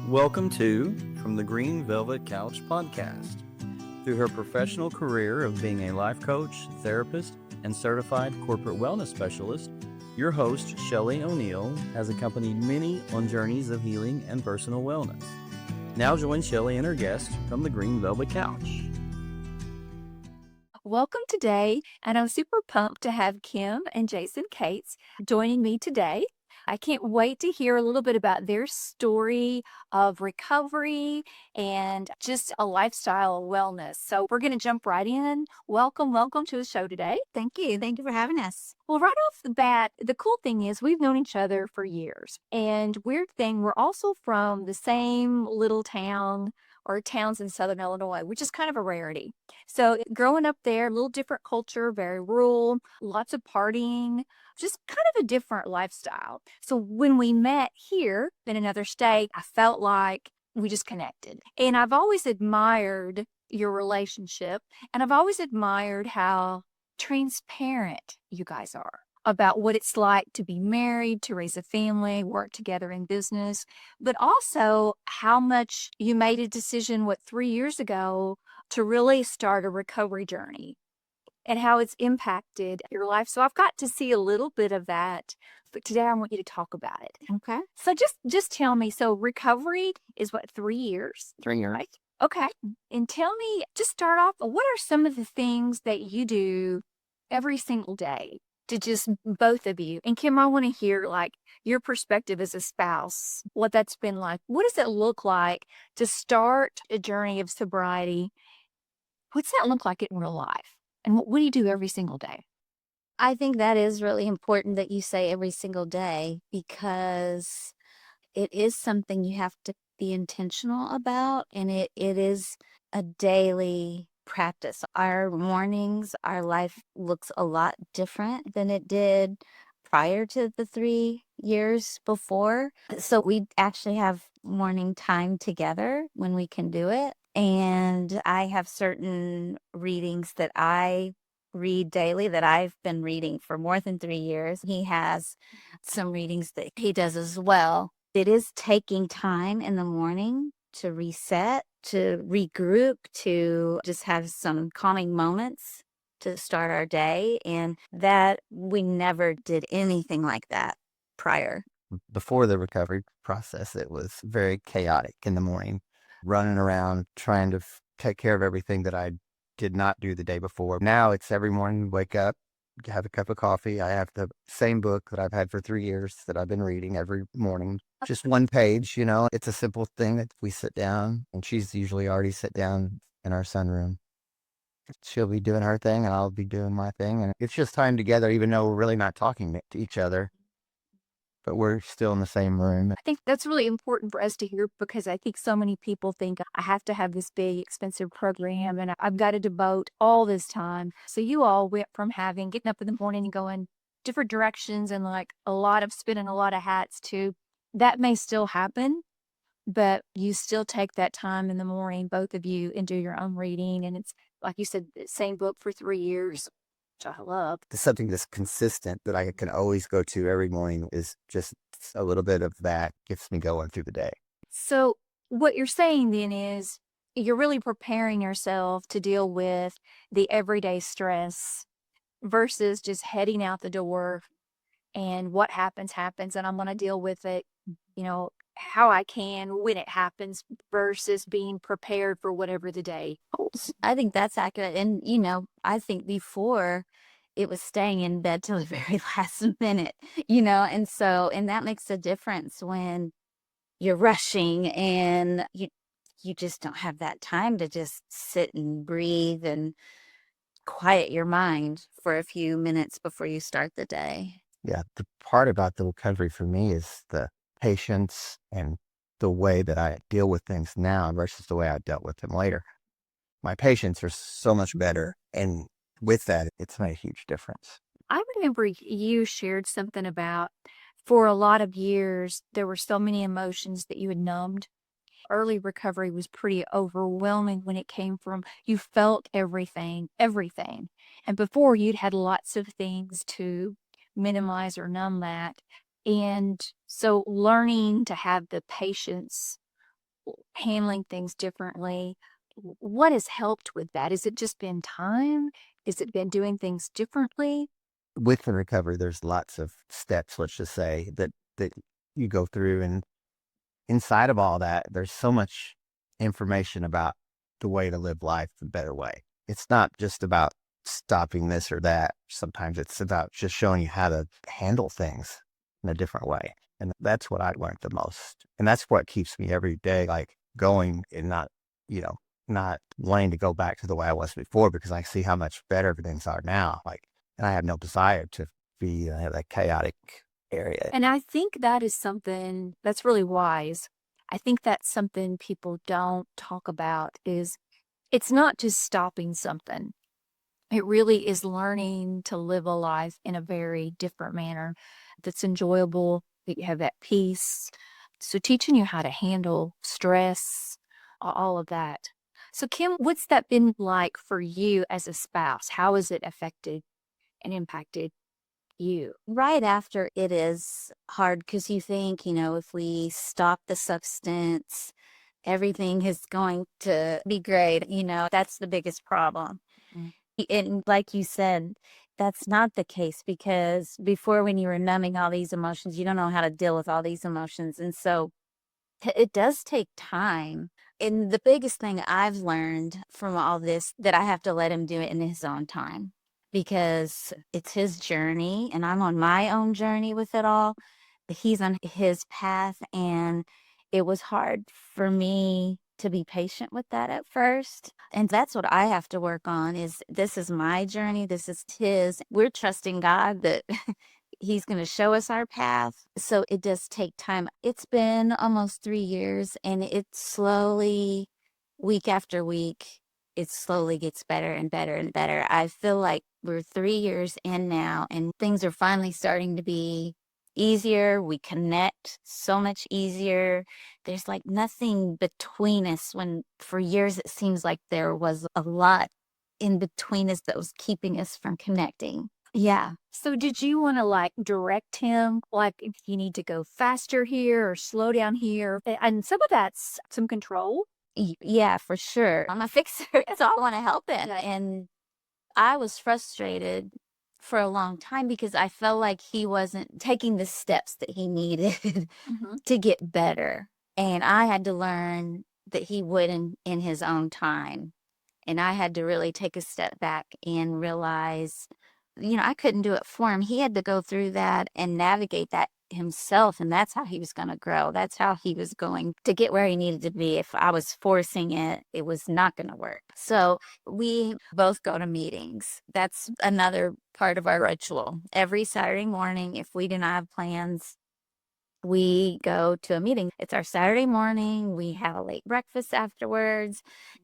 Welcome to From the Green Velvet Couch podcast. Through her professional career of being a life coach, therapist, and certified corporate wellness specialist, your host, Shelly O'Neal, has accompanied many on journeys of healing and personal wellness. Now join Shelly and her guest from the Green Velvet Couch. Welcome today, and I'm super pumped to have Kim and Jason Cates joining me today. I can't wait to hear a little bit about their story of recovery and just a lifestyle of wellness. So we're going to jump right in. Welcome to the show today. Thank you. Thank you for having us. Well, right off the bat, the cool thing is we've known each other for years. And weird thing, we're also from the same little town or towns in Southern Illinois, which is kind of a rarity. So growing up there, a little different culture, very rural, lots of partying, just kind of a different lifestyle. So when we met here in another state, I felt like we just connected. And I've always admired your relationship, and I've always admired how transparent you guys are about what it's like to be married, to raise a family, work together in business, but also how much you made a decision, 3 years ago, to really start a recovery journey and how it's impacted your life. So I've got to see a little bit of that, but today I want you to talk about it. Okay. So just tell me, so recovery is 3 years? 3 years. Right? Okay. And tell me, just start off, what are some of the things that you do every single day to just both of you? And Kim, I want to hear like your perspective as a spouse, what that's been like. What does it look like to start a journey of sobriety? What's that look like in real life? And what do you do every single day? I think that is really important that you say every single day because it is something you have to be intentional about, and it is a daily practice. Our mornings, our life looks a lot different than it did prior to the 3 years before. So we actually have morning time together when we can do it. And I have certain readings that I read daily that I've been reading for more than 3 years. He has some readings that he does as well. It is taking time in the morning to reset, to regroup, to just have some calming moments to start our day. And that we never did anything like that prior. Before the recovery process, it was very chaotic in the morning, running around trying to take care of everything that I did not do the day before. Now it's every morning, wake up, have a cup of coffee. I have the same book that I've had for 3 years that I've been reading every morning. Just one page, It's a simple thing that we sit down, and she's usually already sit down in our sunroom. She'll be doing her thing and I'll be doing my thing. And it's just time together, even though we're really not talking to each other, but we're still in the same room. I think that's really important for us to hear because I think so many people think I have to have this big, expensive program and I've got to devote all this time. So you all went from getting up in the morning and going different directions and like spinning a lot of hats to that may still happen, but you still take that time in the morning, both of you, and do your own reading. And it's like you said, the same book for 3 years, which I love. Something that's consistent that I can always go to every morning is just a little bit of that gets me going through the day. So what you're saying then is you're really preparing yourself to deal with the everyday stress versus just heading out the door and what happens, and I'm going to deal with it, how I can when it happens versus being prepared for whatever the day holds. I think that's accurate. And, I think before it was staying in bed till the very last minute, and that makes a difference when you're rushing and you just don't have that time to just sit and breathe and quiet your mind for a few minutes before you start the day. Yeah, the part about the recovery for me is the patience and the way that I deal with things now versus the way I dealt with them later. My patience are so much better, and with that, it's made a huge difference. I remember you shared something about for a lot of years, there were so many emotions that you had numbed. Early recovery was pretty overwhelming when it came from you felt everything. And before you'd had lots of things to minimize or numb that. And so learning to have the patience handling things differently. What has helped with that? Has it just been time? Has it been doing things differently? With the recovery, there's lots of steps, let's just say, that you go through, and inside of all that, there's so much information about the way to live life the better way. It's not just about stopping this or that. Sometimes it's about just showing you how to handle things in a different way. And that's what I learned the most. And that's what keeps me every day, like going and not, not wanting to go back to the way I was before, because I see how much better things are now. Like, and I have no desire to be that chaotic area. And I think that is something that's really wise. I think that's something people don't talk about is it's not just stopping something. It really is learning to live a life in a very different manner that's enjoyable, that you have that peace. So teaching you how to handle stress, all of that. So Kim, what's that been like for you as a spouse? How has it affected and impacted you? Right after, it is hard because you think, if we stop the substance, everything is going to be great. That's the biggest problem. Mm. And like you said, that's not the case, because before, when you were numbing all these emotions, you don't know how to deal with all these emotions. And so it does take time. And the biggest thing I've learned from all this, that I have to let him do it in his own time, because it's his journey and I'm on my own journey with it all. He's on his path, and it was hard for me to be patient with that at first. And that's what I have to work on, is this is my journey, this is his. We're trusting God that he's going to show us our path. So it does take time. It's been almost 3 years, and it slowly, week after week, it slowly gets better and better and better. I feel like we're 3 years in now, and things are finally starting to be easier. We connect so much easier. There's like nothing between us, when for years it seems like there was a lot in between us that was keeping us from connecting. Yeah. So did you want to like direct him, like if you need to go faster here or slow down here? And some of that's some control. Yeah, for sure. I'm a fixer, so I want to help him. And I was frustrated for a long time because I felt like he wasn't taking the steps that he needed Mhm. to get better. And I had to learn that he would in his own time. And I had to really take a step back and realize, I couldn't do it for him. He had to go through that and navigate that himself. And that's how he was going to grow. That's how he was going to get where he needed to be. If I was forcing it, it was not going to work. So we both go to meetings. That's another part of our ritual. Every Saturday morning, if we do not have plans, we go to a meeting. It's our Saturday morning. We have a late breakfast afterwards,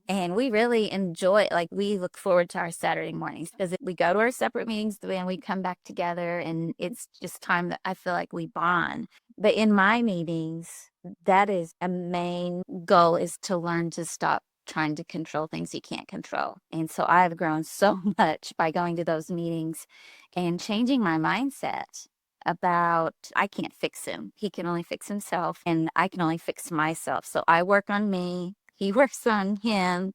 and we really enjoy it. Like, we look forward to our Saturday mornings because we go to our separate meetings, then we come back together, and it's just time that I feel like we bond. But in my meetings, that is a main goal, is to learn to stop trying to control things you can't control. And so I've grown so much by going to those meetings and changing my mindset about, I can't fix him. He can only fix himself, and I can only fix myself. So I work on me, he works on him,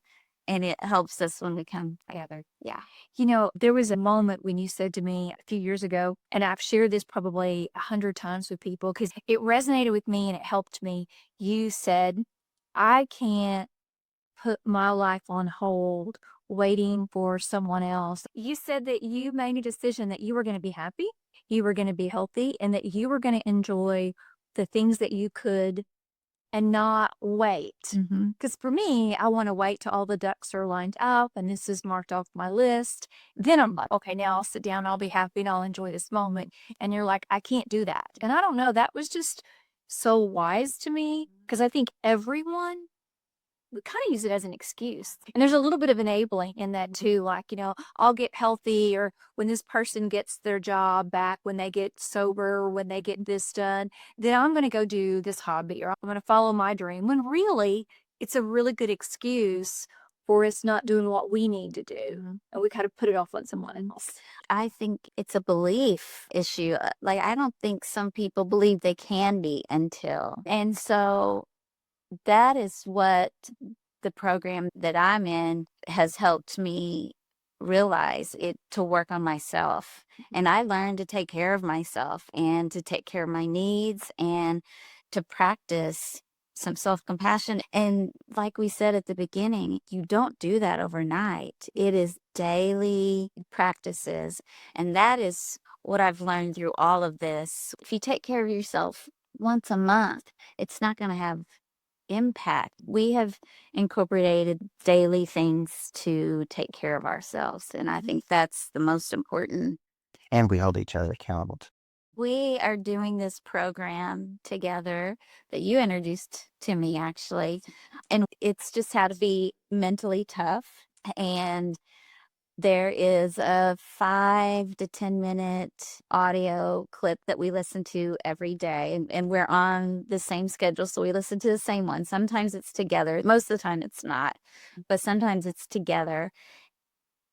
and it helps us when we come together. Yeah. There was a moment when you said to me a few years ago, and I've shared this probably 100 times with people because it resonated with me and it helped me. You said, I can't put my life on hold waiting for someone else. You said that you made a decision that you were going to be happy, you were going to be healthy, and that you were going to enjoy the things that you could and not wait. Mm-hmm. Because for me, I want to wait till all the ducks are lined up and this is marked off my list. Then I'm like, okay, now I'll sit down, I'll be happy, and I'll enjoy this moment. And you're like, I can't do that. And I don't know, that was just so wise to me because I think everyone we kind of use it as an excuse. And there's a little bit of enabling in that too. Like, I'll get healthy, or when this person gets their job back, when they get sober, or when they get this done, then I'm going to go do this hobby, or I'm going to follow my dream. When really, it's a really good excuse for us not doing what we need to do. Mm-hmm. And we kind of put it off on someone else. I think it's a belief issue. Like, I don't think some people believe they can be until. And so that is what the program that I'm in has helped me realize it to work on myself. And I learned to take care of myself and to take care of my needs and to practice some self-compassion. And like we said at the beginning, you don't do that overnight. It is daily practices. And that is what I've learned through all of this. If you take care of yourself once a month, it's not going to have impact. We have incorporated daily things to take care of ourselves. And I think that's the most important. And we hold each other accountable. We are doing this program together that you introduced to me, actually. And it's just how to be mentally tough. And there is a 5 to 10-minute audio clip that we listen to every day. And we're on the same schedule, so we listen to the same one. Sometimes it's together. Most of the time it's not, but sometimes it's together.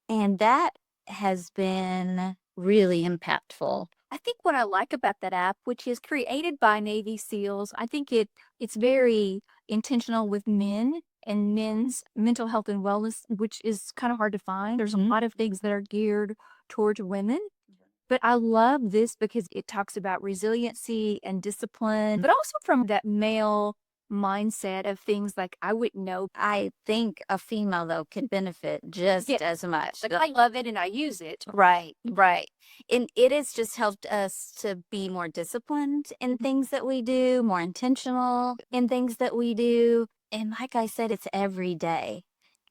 And that has been really impactful. I think what I like about that app, which is created by Navy SEALs, I think it's very intentional with men and men's mental health and wellness, which is kind of hard to find. There's a lot of things that are geared towards women. But I love this because it talks about resiliency and discipline, but also from that male mindset of things like I wouldn't know. I think a female, though, could benefit just Yeah. as much. Like I love it and I use it. Right, right. And it has just helped us to be more disciplined in things that we do, more intentional in things that we do. And like I said, it's every day.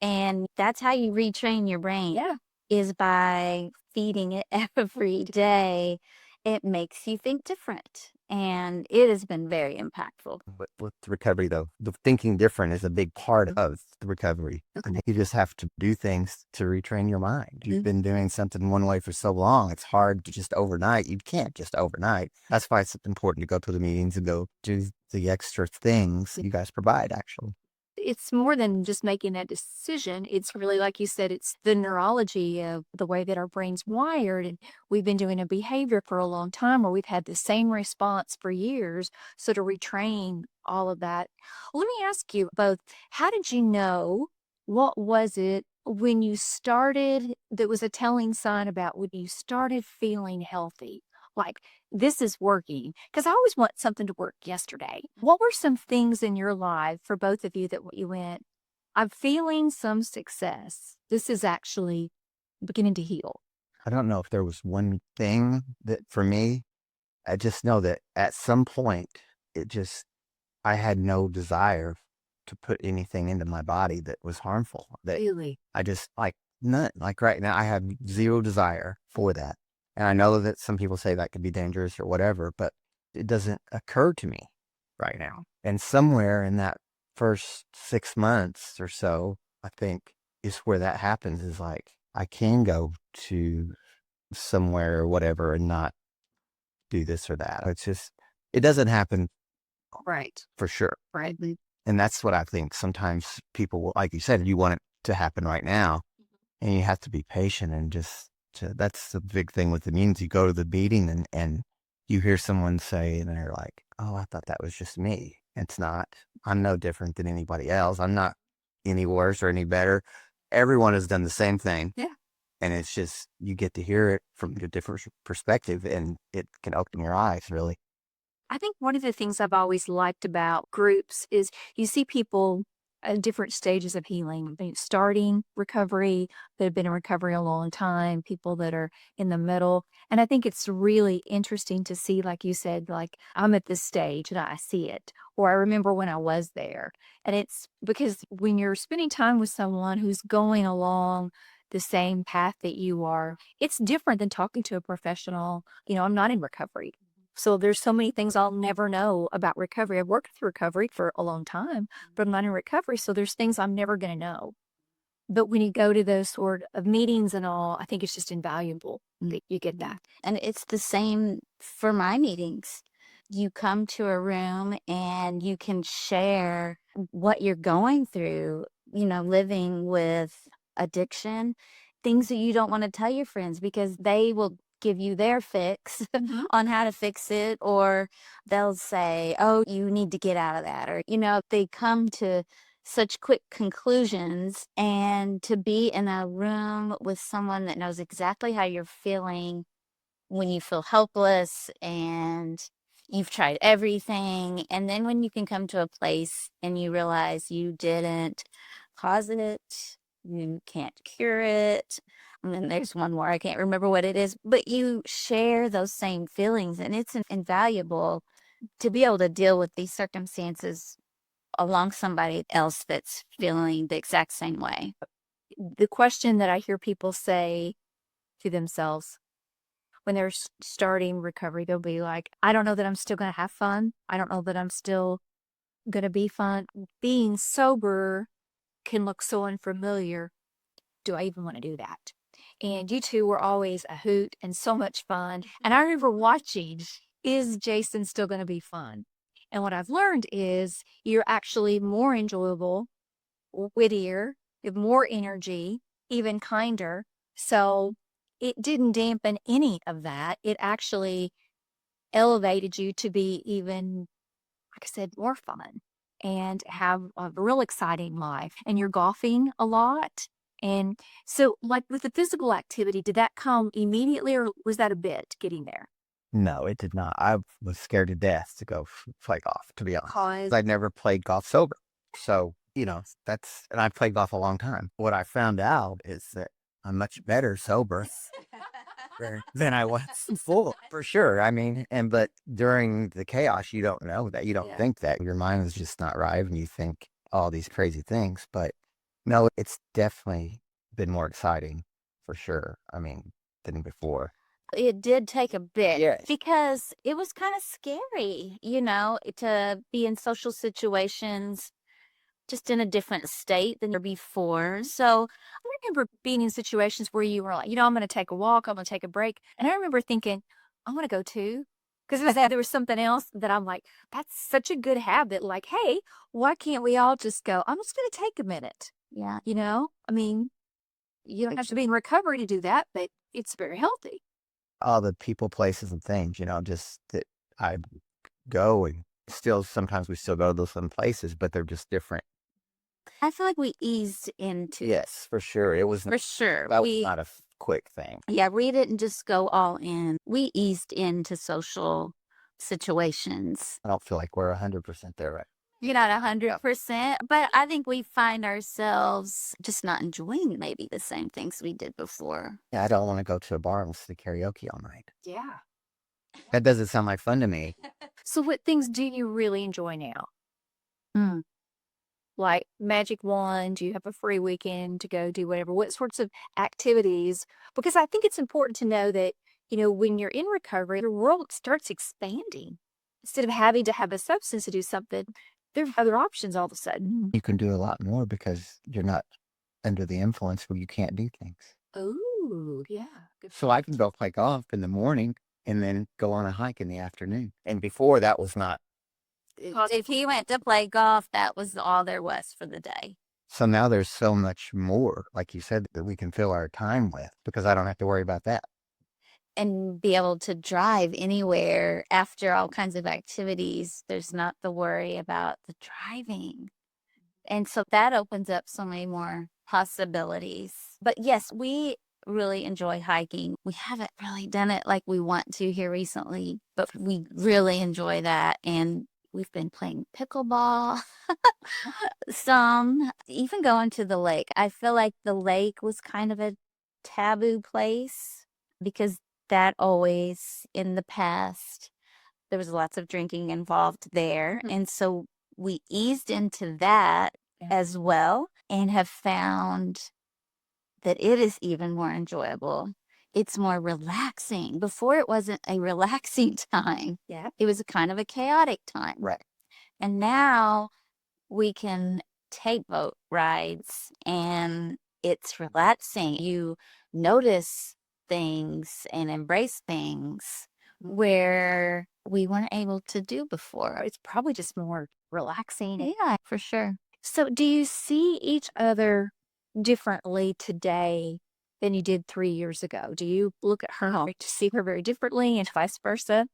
And that's how you retrain your brain. Yeah. Is by feeding it every day. It makes you think different. And it has been very impactful. But with recovery, though, the thinking different is a big part of the recovery. And you just have to do things to retrain your mind. You've been doing something one way for so long, it's hard to just overnight. You can't just overnight. That's why it's important to go to the meetings and go do the extra things you guys provide, actually. It's more than just making that decision. It's really, like you said, it's the neurology of the way that our brain's wired. And we've been doing a behavior for a long time where we've had the same response for years. So to retrain all of that. Let me ask you both, how did you know? What was it when you started that was a telling sign about when you started feeling healthy? Like, this is working, because I always want something to work yesterday. What were some things in your life for both of you that you went, I'm feeling some success. This is actually beginning to heal. I don't know if there was one thing that for me, I just know that at some point, I had no desire to put anything into my body that was harmful. That Really? I just none. Like right now, I have zero desire for that. And I know that some people say that could be dangerous or whatever, but it doesn't occur to me right now. And somewhere in that first 6 months or so, I think is where that happens, is like I can go to somewhere or whatever and not do this or that. It's just, it doesn't happen Right. for sure. Right. And that's what I think sometimes people will, like you said, you want it to happen right now, and you have to be patient and that's the big thing with the meetings. You go to the meeting and you hear someone say, and they're like, oh, I thought that was just me. It's not. I'm no different than anybody else. I'm not any worse or any better. Everyone has done the same thing. Yeah. And it's just, you get to hear it from a different perspective, and it can open your eyes, really. I think one of the things I've always liked about groups is you see people at different stages of healing, starting recovery, that have been in recovery a long time, people that are in the middle. And I think it's really interesting to see, like you said, like I'm at this stage and I see it, or I remember when I was there. And it's because when you're spending time with someone who's going along the same path that you are, it's different than talking to a professional. I'm not in recovery. So there's so many things I'll never know about recovery. I've worked with recovery for a long time, but I'm not in recovery. So there's things I'm never going to know. But when you go to those sort of meetings and all, I think it's just invaluable that you get that. And it's the same for my meetings. You come to a room and you can share what you're going through, living with addiction, things that you don't want to tell your friends because they will give you their fix Mhm. on how to fix it, or they'll say, oh, you need to get out of that. Or, they come to such quick conclusions. And to be in a room with someone that knows exactly how you're feeling when you feel helpless and you've tried everything. And then when you can come to a place and you realize you didn't cause it, you can't cure it. And then there's one more, I can't remember what it is, but you share those same feelings, and it's invaluable to be able to deal with these circumstances along somebody else that's feeling the exact same way. The question that I hear people say to themselves when they're starting recovery, they'll be like, I don't know that I'm still going to have fun. I don't know that I'm still going to be fun. Being sober can look so unfamiliar. Do I even want to do that? And you two were always a hoot and so much fun. And I remember watching, is Jason still going to be fun? And what I've learned is you're actually more enjoyable, wittier, you have more energy, even kinder. So it didn't dampen any of that. It actually elevated you to be even, like I said, more fun and have a real exciting life. And you're golfing a lot. And so, like with the physical activity, did that come immediately or was that a bit getting there? No, it did not. I was scared to death to go play golf, to be honest. Cause I'd never played golf sober. So, and I've played golf a long time. What I found out is that I'm much better sober than I was full, for sure. I mean, but during the chaos, you don't know that. You don't Yeah. think that. Your mind is just not right, and you think all these crazy things. But no, it's definitely been more exciting, for sure. I mean, than before. It did take a bit Yes. because it was kind of scary, to be in social situations just in a different state than before. So I remember being in situations where you were like, I'm going to take a walk, I'm going to take a break. And I remember thinking, I want to go too. Because there was something else that I'm like, that's such a good habit. Like, hey, why can't we all just go, I'm just going to take a minute? yeah, I mean, you don't have to be in recovery to do that, but it's very healthy. All the people, places, and things, just that I go, and sometimes we still go to those same places, but they're just different. I feel like we eased into Yes, for sure. It was for sure. that was not a quick thing. Yeah, we didn't just go all in. We eased into social situations. I don't feel like we're 100% there, right? You're not 100%, but I think we find ourselves just not enjoying maybe the same things we did before. Yeah, I don't want to go to a bar and listen to karaoke all night. Yeah. That doesn't sound like fun to me. So what things do you really enjoy now? Mm. Like magic wand, do you have a free weekend to go do whatever? What sorts of activities? Because I think it's important to know that, when you're in recovery, your world starts expanding. Instead of having to have a substance to do something, there are other options all of a sudden. You can do a lot more because you're not under the influence where you can't do things. Oh, yeah. Good So I can go play golf in the morning and then go on a hike in the afternoon. And before that was not. If he went to play golf, that was all there was for the day. So now there's so much more, like you said, that we can fill our time with because I don't have to worry about that. And be able to drive anywhere after all kinds of activities. There's not the worry about the driving. And so that opens up so many more possibilities. But yes, we really enjoy hiking. We haven't really done it like we want to here recently, but we really enjoy that. And we've been playing pickleball some, even going to the lake. I feel like the lake was kind of a taboo place because that always in the past, there was lots of drinking involved there. And so we eased into that as well and have found that it is even more enjoyable. It's more relaxing. Before it wasn't a relaxing time. Yeah. It was a kind of a chaotic time. Right. And now we can take boat rides and it's relaxing. You notice things and embrace things where we weren't able to do before. It's probably just more relaxing. Yeah, for sure. So do you see each other differently today than you did 3 years ago? Do you look at her to see her very differently and vice versa?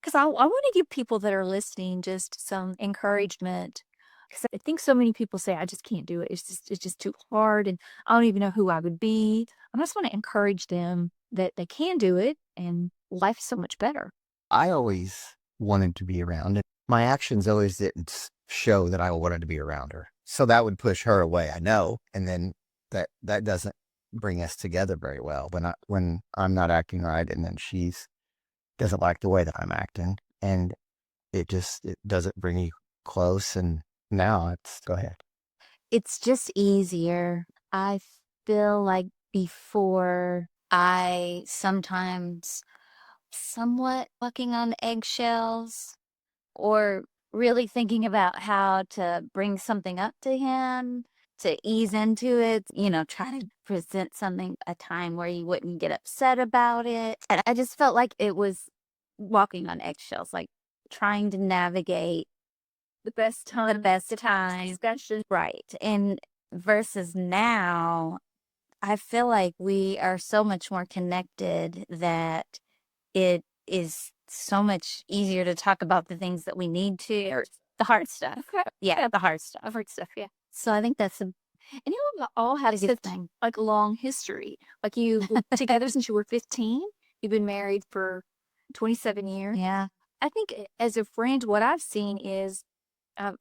Because I want to give people that are listening just some encouragement. Because I think so many people say, I just can't do it. It's just too hard. And I don't even know who I would be. I just want to encourage them that they can do it and life's so much better. I always wanted to be around it. My actions always didn't show that I wanted to be around her. So that would push her away, I know. And then that doesn't bring us together very well when I'm not acting right and then she's doesn't like the way that I'm acting. And it doesn't bring you close. And now go ahead. It's just easier. I feel like before I sometimes somewhat walking on eggshells or really thinking about how to bring something up to him to ease into it, try to present something a time where he wouldn't get upset about it. And I just felt like it was walking on eggshells, like trying to navigate The best time, discussion. right. And versus now, I feel like we are so much more connected that it is so much easier to talk about the things that we need to, or the hard stuff. Okay. Yeah, the hard stuff. I've heard stuff, yeah. So I think that's And you all have good such thing. like long history. Like you were together since you were 15. You've been married for 27 years. Yeah. I think as a friend, what I've seen is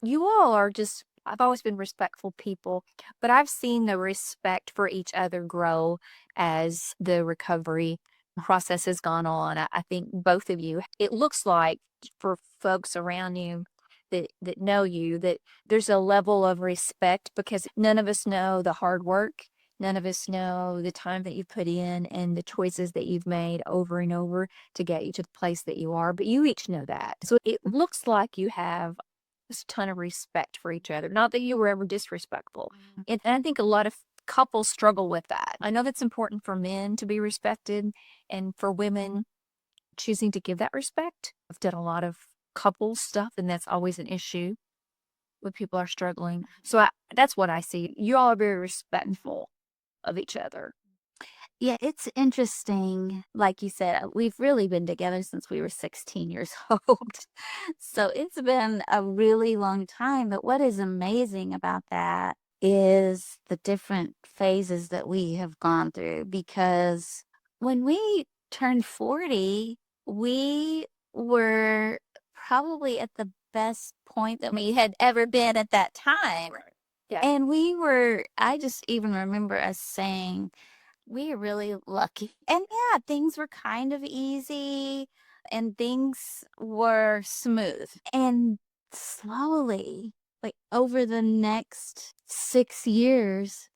you all are just, I've always been respectful people, but I've seen the respect for each other grow as the recovery process has gone on. I think both of you, it looks like for folks around you that know you, that there's a level of respect because none of us know the hard work. None of us know the time that you put in and the choices that you've made over and over to get you to the place that you are. But you each know that. So it looks like you have a ton of respect for each other. Not that you were ever disrespectful. And I think a lot of couples struggle with that. I know that's important for men to be respected and for women choosing to give that respect. I've done a lot of couple stuff, and that's always an issue when people are struggling. So that's what I see. You all are very respectful of each other. Yeah, it's interesting. Like you said, we've really been together since we were 16 years old. So it's been a really long time. But what is amazing about that is the different phases that we have gone through. Because when we turned 40, we were probably at the best point that we had ever been at that time. Yeah. And I just even remember us saying, we are really lucky. And yeah, things were kind of easy and things were smooth. And slowly, like over the next 6 years,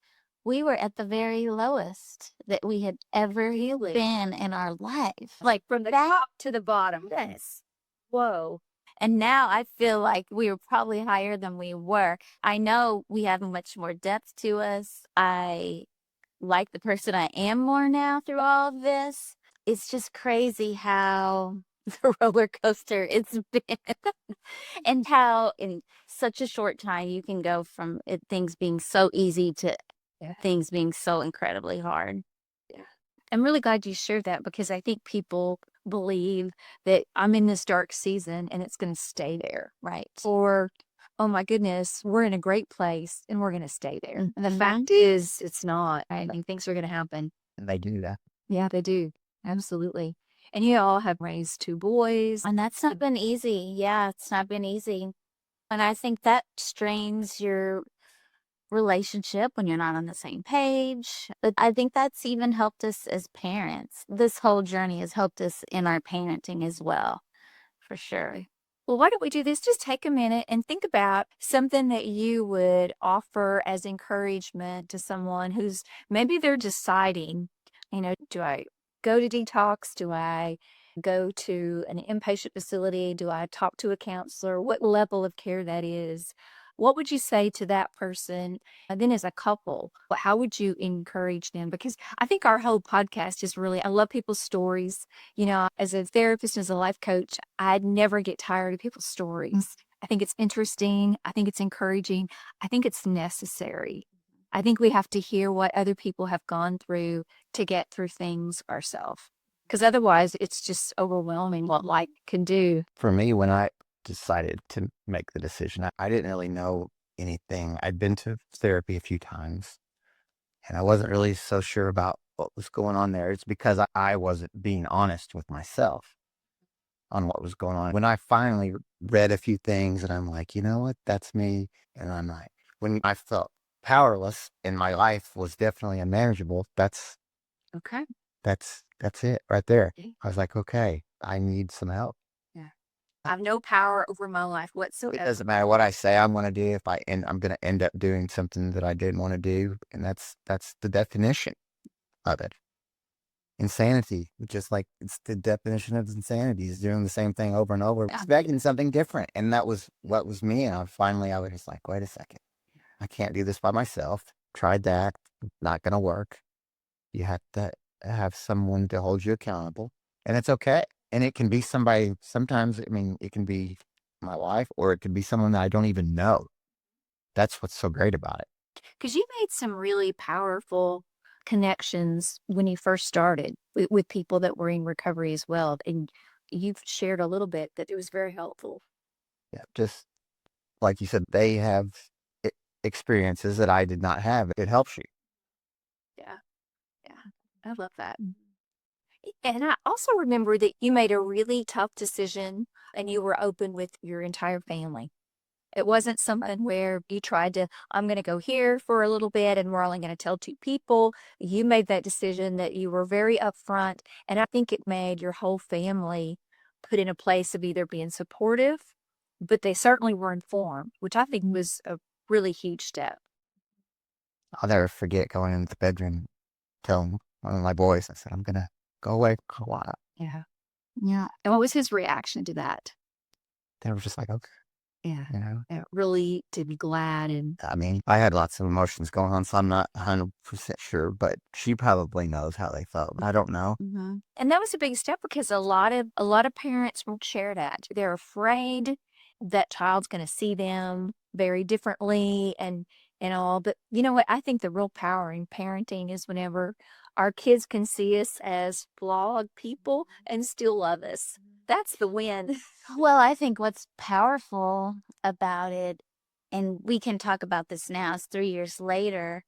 we were at the very lowest that we had ever been in our life. Like from the top to the bottom. Yes. Whoa. And now I feel like we were probably higher than we were. I know we have much more depth to us. I like the person I am more now through all of this. It's just crazy how the roller coaster it's been and how in such a short time you can go from things being so easy to things being so incredibly hard. I'm really glad you shared that because I think people believe that I'm in this dark season and it's going to stay there. Right. Or, oh my goodness, we're in a great place and we're going to stay there. Mhm. And the fact is, it's not. I think things are going to happen. And they do that. Yeah, they do. Absolutely. And you all have raised 2 boys. And that's not been easy. Yeah, it's not been easy. And I think that strains your relationship when you're not on the same page. But I think that's even helped us as parents. This whole journey has helped us in our parenting as well, for sure. Well, why don't we do this? Just take a minute and think about something that you would offer as encouragement to someone who's maybe they're deciding, do I go to detox? Do I go to an inpatient facility? Do I talk to a counselor? What level of care that is? What would you say to that person? And then as a couple, how would you encourage them? Because I think our whole podcast is really, I love people's stories. As a therapist, as a life coach, I'd never get tired of people's stories. I think it's interesting. I think it's encouraging. I think it's necessary. I think we have to hear what other people have gone through to get through things ourselves. Because otherwise, it's just overwhelming what life can do. For me, when I decided to make the decision, I didn't really know anything. I'd been to therapy a few times, and I wasn't really so sure about what was going on there. It's because I wasn't being honest with myself on what was going on. When I finally read a few things and I'm like, you know what, that's me. And I'm like, when I felt powerless and my life was definitely unmanageable, that's Okay. it right there. Yeah. I was like, okay, I need some help. Yeah. I have no power over my life It whatsoever. doesn't matter what I say I'm going to do if I'm going to end up doing something that I didn't want to do. And that's the definition of it. Insanity, just like it's the definition of insanity, is doing the same thing over and over, expecting something different. And that was what was me. And I was just like, wait a second, I can't do this by myself. Tried that, not going to work. You have to have someone to hold you accountable, and it's okay. And it can be somebody, sometimes, I mean, it can be my wife, or it could be someone that I don't even know. That's what's so great about it. Because you made some really powerful connections when you first started with people that were in recovery as well. And you've shared a little bit that it was very helpful. Yeah, just like you said, they have experiences that I did not have. It helps you. Yeah. Yeah. I love that. And I also remember that you made a really tough decision and you were open with your entire family. It wasn't something where you tried to, I'm going to go here for a little bit and we're only going to tell 2 people. You made that decision that you were very upfront. And I think it made your whole family put in a place of either being supportive, but they certainly were informed, which I think was a really huge step. I'll never forget going into the bedroom, telling one of my boys, I said, I'm going to go away for a while. Yeah. Yeah. And what was his reaction to that? They were just like, okay, Yeah. you know. Really to be glad. And I mean, I had lots of emotions going on, so I'm not 100% sure, but she probably knows how they felt. I don't know. mm-hmm. And that was a big step because a lot of parents won't share that. They're afraid that child's going to see them very differently and all. But you know what? I think the real power in parenting is whenever our kids can see us as flawed people and still love us. That's the win. Well, I think what's powerful about it, and we can talk about this now, is 3 years later.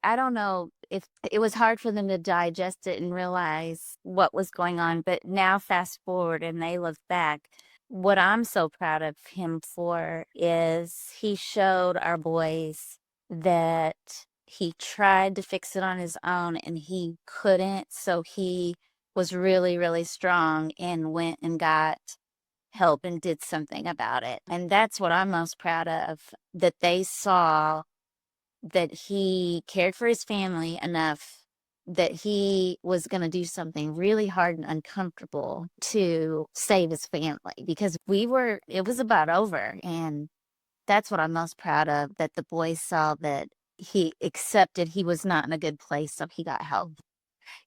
I don't know if it was hard for them to digest it and realize what was going on, but now fast forward and they look back. What I'm so proud of him for is he showed our boys that he tried to fix it on his own and he couldn't. So he was really, really strong and went and got help and did something about it. And that's what I'm most proud of, that they saw that he cared for his family enough that he was going to do something really hard and uncomfortable to save his family, because it was about over. And that's what I'm most proud of, that the boys saw that he accepted he was not in a good place, so he got help.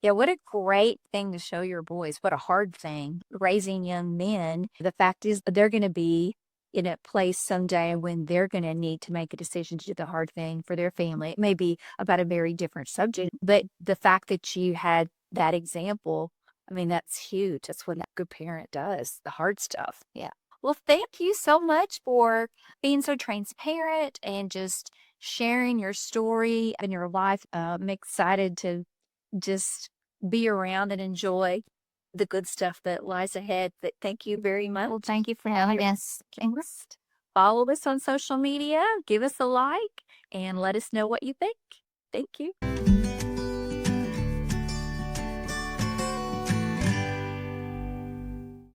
Yeah, what a great thing to show your boys. What a hard thing, raising young men. The fact is, they're going to be in a place someday when they're going to need to make a decision to do the hard thing for their family. It may be about a very different subject, but the fact that you had that example, I mean, that's huge. That's what a good parent does, the hard stuff. Yeah. Well, thank you so much for being so transparent and just sharing your story and your life. I'm excited to just be around and enjoy the good stuff that lies ahead. But thank you very much. Well, thank you for having us. Thanks. Follow us on social media, give us a like, and let us know what you think. Thank you.